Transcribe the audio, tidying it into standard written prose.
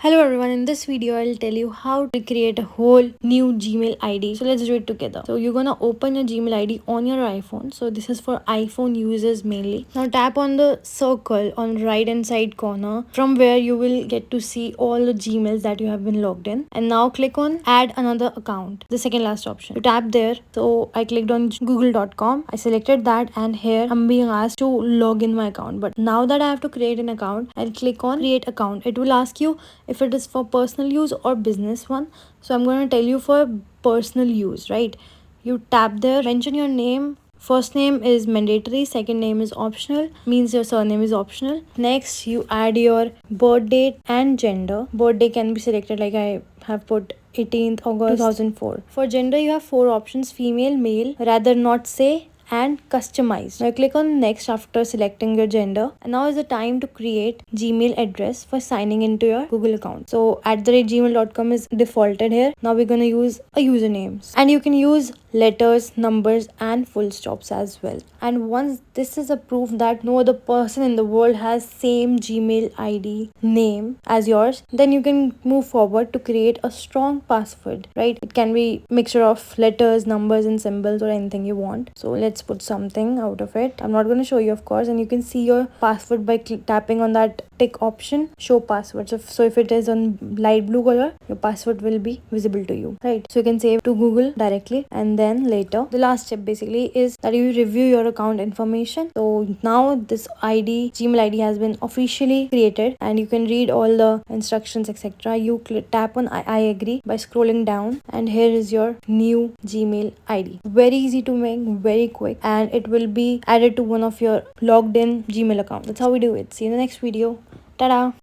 Hello everyone, in this video I'll tell you how to create a whole new Gmail ID. So let's do it together. So you're gonna open your Gmail ID on your iPhone. So this is for iPhone users mainly. Now tap on the circle on right hand side corner from where you will get to see all the Gmails that you have been logged in. And now click on add another account, the second last option. You tap there. So I clicked on google.com. I selected that and here I'm being asked to log in my account. But now that I have to create an account, I'll click on create account. It will ask you if it is for personal use or business one. So I'm going to tell you for personal use, right? You tap there, mention your name. First name is mandatory, second name is optional, means your surname is optional. Next you add your birth date and gender. Birthday can be selected like I have put 18th August 2004. For gender you have 4 options: female, male, rather not say, and customize. Now click on next after selecting your gender, and now is the time to create Gmail address for signing into your Google account. So @gmail.com is defaulted here. Now we're gonna use a username, and you can use letters, numbers, and full stops as well. And once this is a proof that no other person in the world has same Gmail ID name as yours, then you can move forward to create a strong password, right? It can be mixture of letters, numbers, and symbols, or anything you want. So let's put something out of it. I'm not going to show you, of course, and you can see your password by tapping on that tick option, show password. So if it is on light blue color, your password will be visible to you, right? So you can save to Google directly, and then later the last step basically is that you review your account information. So now this Gmail ID has been officially created, and you can read all the instructions, etc. You tap on I agree by scrolling down, and here is your new Gmail ID. Very easy to make, very quick, and it will be added to one of your logged in Gmail account. That's how we do it. See you in the next video. Ta-da!